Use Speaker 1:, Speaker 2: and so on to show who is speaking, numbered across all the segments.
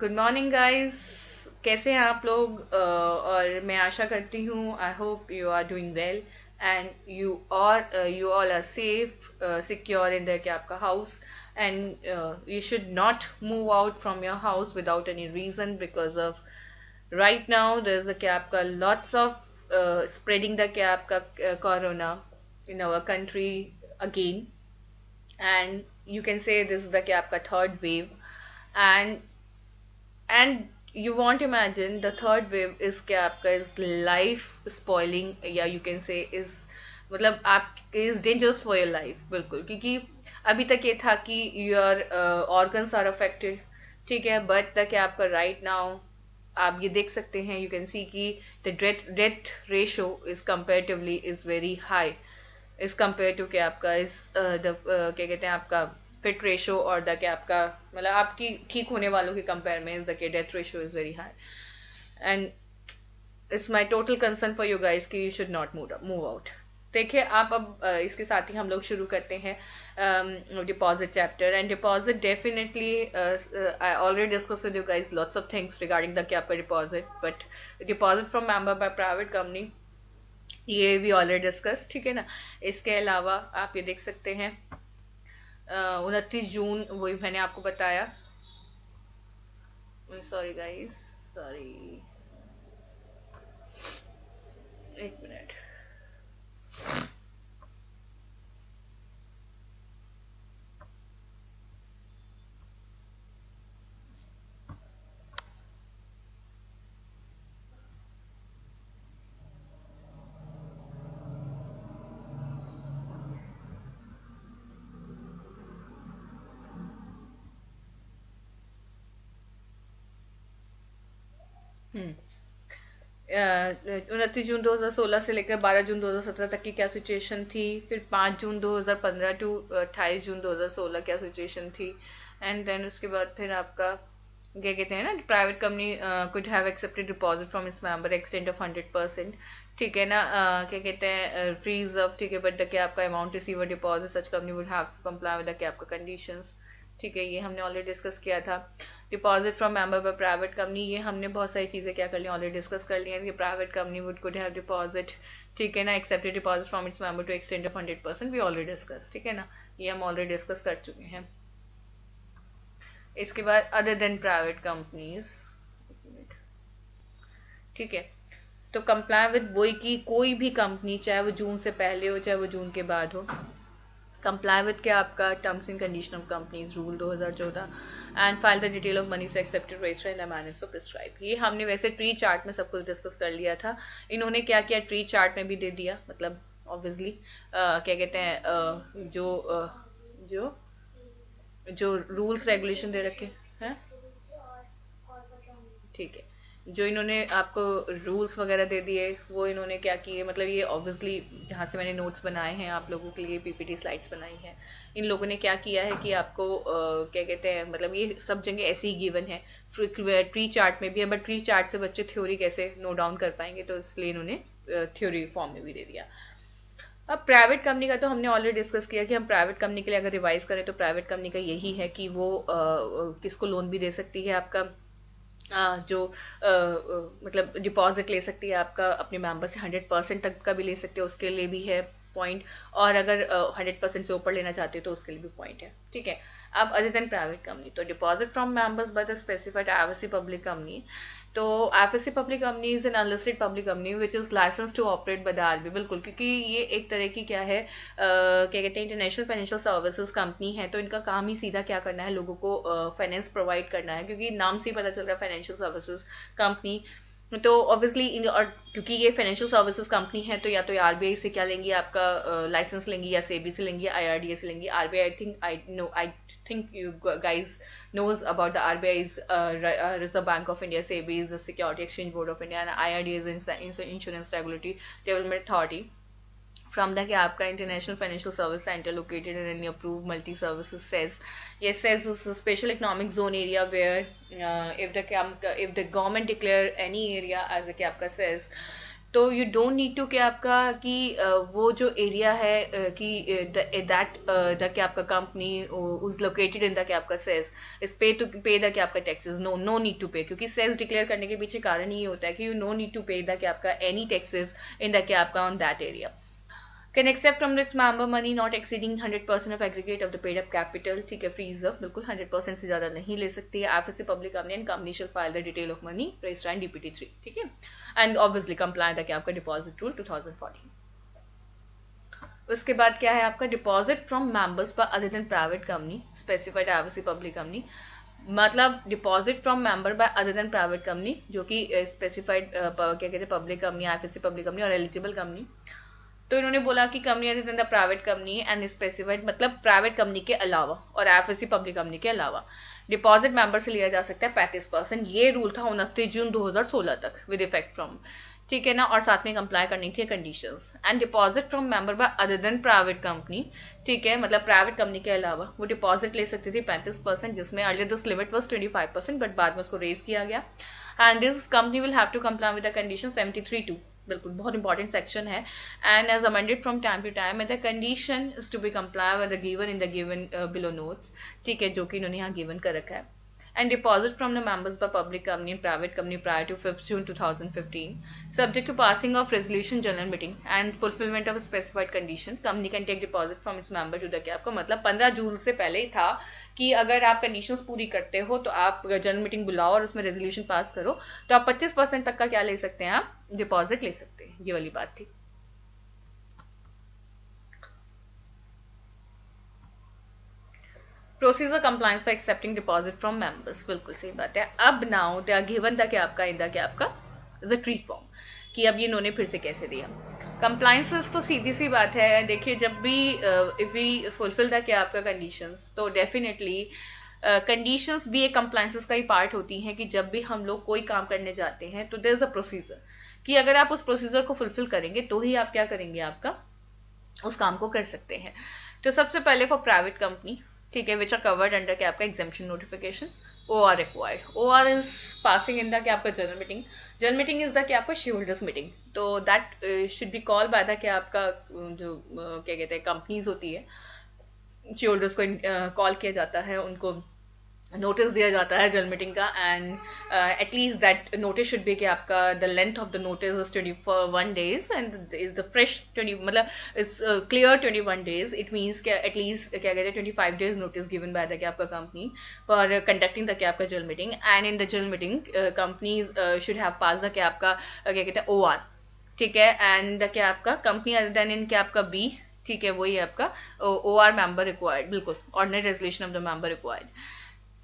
Speaker 1: Good morning guys. कैसे हैं आप लोग? और मैं आशा करती हूँ I hope you are doing well and you all are safe secure in the आपका house and you should not move out from your house without any reason because of right now there's a cap ka lots of spreading the cap ka corona in our country again, and you can say this is the cap ka third wave. And you won't imagine the third wave is क्या आपका is life spoiling, या you can say is मतलब आप is dangerous for your life बिल्कुल, क्योंकि अभी तक ये था कि your organs are affected, ठीक है, बट तक क्या आपका right now आप ये देख सकते हैं, you can see कि the death ratio is comparatively is very high is compare to क्या आपका इस क्या कहते हैं आपका फिट रेशो और द क्या आपका मतलब आपकी ठीक होने वालों के कंपेयर में इज द के death ratio is very high and it's my total concern for you guys कि you should not move out. देखिए आप अब इसके साथ ही हम लोग शुरू करते हैं deposit chapter. And deposit definitely I already discuss with you guys lots of things regarding the क्या आपका deposit, but deposit from member by private company ये भी ऑलरेडी डिस्कस, ठीक है ना। इसके अलावा आप ये देख सकते हैं 29 जून, वही मैंने आपको बताया। सॉरी गाइस, सॉरी, एक मिनट। हम्म 29 जून 2016 से लेकर 12 जून 2017 तक की क्या सिचुएशन थी, फिर 5 जून 2015 टू 28 जून 2016 क्या सिचुएशन थी, एंड देन उसके बाद फिर आपका क्या कहते हैं ना, private company could have accepted deposit from इस मेंबर एक्सटेंट ऑफ 100%, ठीक है ना। क्या कहते हैं फ्रीज ऑफ, ठीक है, बट क्या आपका amount receiver deposit such company would have to comply with क्या आपका कंडीशंस, ठीक है, ये हमने ऑलरेडी डिस्कस किया था। Deposit from member by private company, ये हमने बहुत सारी चीजें क्या कर ली, ऑलरेडी डिस्कस कर ली है कि private company would could have deposit, ठीक है ना, accepted deposit from its member to extend of 100%, we already discuss, ठीक है ना, ये हम ऑलरेडी डिस्कस कर चुके हैं। इसके बाद अदर देन प्राइवेट कंपनीज, ठीक है, तो कंप्लाई विद वही की कोई भी कंपनी, चाहे वो जून से पहले हो चाहे वो जून के बाद हो, कंप्लाई विद क्या आपका terms and condition of companies rule 2014 and file the detail of money से accepted register in the manner so prescribe. ये हमने वैसे ट्री चार्ट में सब कुछ डिस्कस कर लिया था, इन्होंने क्या किया ट्री चार्ट में भी दे दिया, मतलब ऑब्वियसली क्या कहते हैं जो जो रूल्स रेगुलेशन दे रखे हैं, ठीक है, जो इन्होंने आपको रूल्स वगैरह दे दिए वो इन्होंने क्या किए, मतलब ये ऑब्वियसली यहाँ से मैंने नोट्स बनाए हैं आप लोगों के लिए, पीपीटी स्लाइड्स बनाई हैं। इन लोगों ने क्या किया है कि आपको क्या कहते हैं, मतलब ये सब जगह ऐसे ही गिवन है, ट्री चार्ट में भी है, बट ट्री चार्ट से बच्चे थ्योरी कैसे नोट डाउन कर पाएंगे, तो इसलिए इन्होंने थ्योरी फॉर्म में भी दे दिया। अब प्राइवेट कंपनी का तो हमने ऑलरेडी डिस्कस किया कि हम प्राइवेट कंपनी के लिए अगर रिवाइज करें तो प्राइवेट कंपनी का यही है कि वो किसको लोन भी दे सकती है, आपका जो मतलब डिपॉजिट ले सकती है आपका अपने मेंबर से 100% तक का भी ले सकते हैं, उसके लिए भी है पॉइंट, और अगर 100% से ऊपर लेना चाहते हो तो उसके लिए भी पॉइंट है, ठीक है। अब अदर देन प्राइवेट कंपनी, तो deposit from members by the specified FSC public company, तो FSC public company is an unlisted public company which is licence to operate by the RB, बिल्कुल, क्योंकि ये एक तरह की क्या है क्या कहते हैं इंटरनेशनल फाइनेंशियल सर्विसेज कंपनी है, तो इनका काम ही सीधा क्या करना है, लोगों को फाइनेंस प्रोवाइड करना है, क्योंकि नाम से ही पता चल रहा है फाइनेंशियल सर्विसेज कंपनी। तो ऑब्वियसली और क्योंकि ये फाइनेंशियल सर्विसेज कंपनी है तो या तो आरबीआई से क्या लेंगी आपका लाइसेंस लेंगी, या सेबी से लेंगी, आईआरडीए से लेंगी। RBI I think you guys knows about the RBI's Reserve Bank of India, SEBI is the Security Exchange Board of India, and IRDA is the Insurance Regulatory Development Authority from the क्या आपका International Financial Service Center located in any approved multi services says, yes, says is a special economic zone area where if the government declare any area as a क्या आपका says, तो you don't need to क्या आपका कि वो जो area है कि दैट द क्या आपका company is located in the क्या आपका सेस इज पे द क्या आपका टैक्सेस, नो नीड टू पे, क्योंकि सेस डिक्लेयर करने के पीछे कारण ये होता है कि you no need to pay the क्या आपका एनी टैक्सेस इन द क्या आपका on that area. Can accept from its member money not exceeding 100% of aggregate of the paid up capital, ठीक है, फ्री रिजर्व बिल्कुल 100% से ज्यादा नहीं ले सकती है। FSc public company and company shall file the detail of money register and DPT 3, ठीक है, एंड ऑब्वियसली कंप्लाई द क्या आपका डिपॉजिट रूल 2014। उसके बाद क्या है आपका डिपॉजिट फ्रॉम मेंबर्स पर other than private company specified FSC public company, मतलब deposit from member by other than private company जो कि स्पेसिफाइड क्या कहते हैं public company, FSC public company और एलिजिबल कंपनी। तो इन्होंने बोला कि company other than the private company and specified, मतलब प्राइवेट कंपनी के अलावा और एफएससी पब्लिक कंपनी के अलावा डिपॉजिट मेंबर से लिया जा सकता है 35%। ये रूल था 29 जून 2016 तक विद इफेक्ट फ्रॉम, ठीक है ना, और साथ में कंप्लाई करनी थी conditions. And deposit from member by other than private company, ठीक है, मतलब प्राइवेट कंपनी के अलावा वो डिपॉजिट ले सकती थी 35%, जिसमें earlier this limit was 25%, but बाद में उसको रेज किया गया। And this company will have to comply with the condition 73(2), बिल्कुल बहुत इंपॉर्टेंट सेक्शन है। And as amended from time to time the condition is to be comply with the given in the given below notes, ठीक है, जो कि इन्होंने यहाँ given कर रखा है। And deposit from the members by public company and private company prior to 5th June 2015, subject to passing of resolution general meeting and fulfillment of a specified condition, company can take deposit from its member to the क्या आपका मतलब 15 जून से पहले ही था कि अगर आप conditions पूरी करते हो तो आप जनरल मीटिंग बुलाओ और उसमें रेजोल्यूशन पास करो तो आप 25% तक का क्या ले सकते हैं, आप डिपॉजिट ले सकते हैं। ये वाली बात थी। Procedure compliance for accepting deposit from members, बिल्कुल सही बात है। अब now they are given the क्या आपका इन द क्या आपका द ट्री फॉर्म कि अब ये इन्होंने फिर से कैसे दिया। कंप्लायंसेस तो सीधी सी बात है, देखिए जब भी इफ वी फुलफिल द क्या आपका कंडीशंस तो डेफिनेटली कंडीशंस भी एक कंप्लायंसेस का ही पार्ट होती हैं कि जब भी हम लोग कोई काम करने जाते हैं तो देयर इज अ प्रोसीजर कि अगर आप उस प्रोसीजर को फुलफिल करेंगे तो ही आप क्या करेंगे, आपका उस काम को कर सकते हैं। तो सबसे पहले फॉर प्राइवेट कंपनी, ठीक है, विच आर कवर्ड अंडर क्या आपका exemption notification, O R required. O R is passing in the क्या आपका general meeting, general meeting is the क्या आपका शेयर होल्डर्स मीटिंग, तो that should be call by the क्या आपका जो क्या कहते हैं कंपनीज होती है, शेयर होल्डर्स को कॉल किया जाता है, उनको नोटिस दिया जाता है जनरल मीटिंग का। And at least that notice should be कि आपका the length of the notice is 21 days and is the fresh 20 मतलब is clear 21 days, it means at least क्या कहते हैं 25 days notice given by the क्या आपका कंपनी फॉर कंडक्टिंग द क्या आपका general meeting. And in the general meeting companies should have pass the क्या आपका क्या कहते हैं OR, ठीक है, एंड क्या आपका कंपनी अदर देन इन क्या आपका B, ठीक है, वही आपका OR मेंबर रिक्वायर्ड, बिल्कुल ordinary resolution of the member required,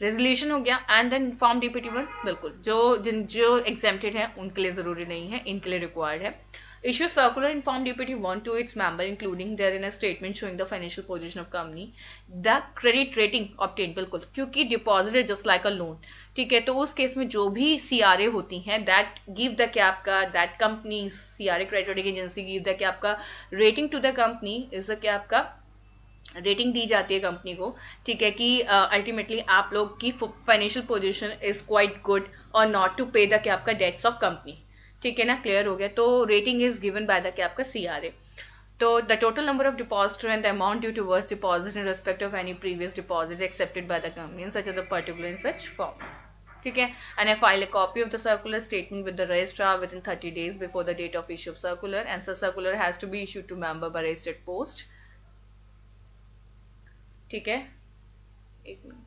Speaker 1: resolution हो गया। एंड देन फॉर्म DPT1, बिल्कुल जो एग्जेम्प्टेड है उनके लिए जरूरी नहीं है, इनके लिए रिक्वायर्ड है। Issue circular in form DPT1 to its member including their in a statement showing the financial position of company, the credit rating obtain, बिल्कुल क्योंकि deposit is just like a loan, ठीक है, तो उस केस में जो भी CRA होती हैं दैट गिव द क्या आपका that company CRA credit rating agency give the क्या आपका rating to the company is the क्या आपका रेटिंग दी जाती है कंपनी को, ठीक है, कि अल्टीमेटली आप लोग की financial position is quite good और नॉट टू पे द क्या आपका डेट्स ऑफ कंपनी, ठीक है ना, क्लियर हो गया। तो rating is given by the क्या आपका CRA। तो the total number of depositor and the amount due towards deposit in respect of any previous deposit accepted by the company such as the particular in such form, ठीक है। And I file a copy of the circular statement with the registrar within 30 days before the date of issue of circular and such circular has to be issued to member by registered post, ठीक है, एक minute,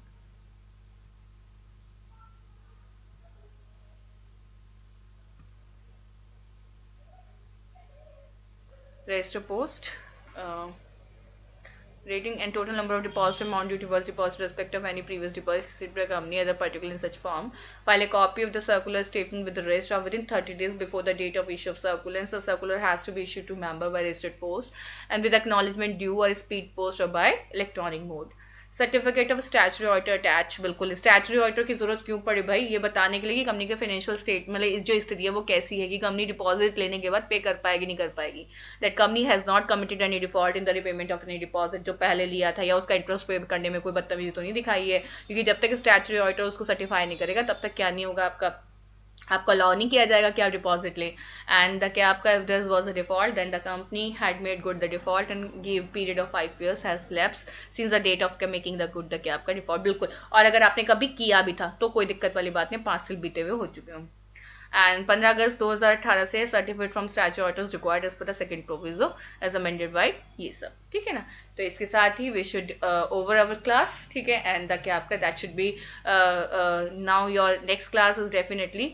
Speaker 1: register post, rating and total number of deposit amount due towards deposit respect of any previous deposit by company as a particular in such form. File a copy of the circular statement with the registrar within 30 days before the date of issue of circular, and the circular has to be issued to member by registered post and with acknowledgement due or speed post or by electronic mode. Certificate of statutory auditor attach, बिल्कुल statutory auditor की जरूरत क्यों पड़ी भाई, ये बताने के लिए कि कंपनी के फाइनेंशियल स्टेट मतलब जो स्थिति है वो कैसी है, कि कंपनी डिपॉजिट लेने के बाद पे कर पाएगी नहीं कर पाएगी, that company has not committed any default in the repayment of any deposit, जो पहले लिया था या उसका इंटरेस्ट पे करने में कोई बदतमीजी तो नहीं दिखाई है, क्योंकि जब तक स्टैचुटरी ऑडिटर उसको सर्टिफाई नहीं करेगा तब तक क्या नहीं होगा, आपका आपको अलाउ नहीं किया जाएगा कि आप डिपॉजिट लें। एंड द क्या आपका, if this was a default then the company had made good the default and give period of 5 years has lapsed since the date of making the good the क्या आपका default. बिल्कुल, और अगर आपने कभी किया भी था तो कोई दिक्कत वाली बात नहीं, 5 साल बीते हुए हो चुके हों। एंड 15 अगस्त 2018 से certificate from statutory required as per the second proviso as amended by ये सब, ठीक है ना। तो इसके साथ ही we should over our class, ठीक है। एंड द क्या आपका that should be now your next class is definitely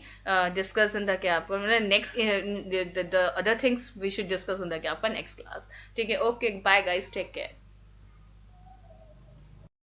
Speaker 1: discuss in the क्या आपका मतलब next the other things we should discuss in the क्या आपका नेक्स्ट क्लास, ठीक है। Okay, bye guys, take care.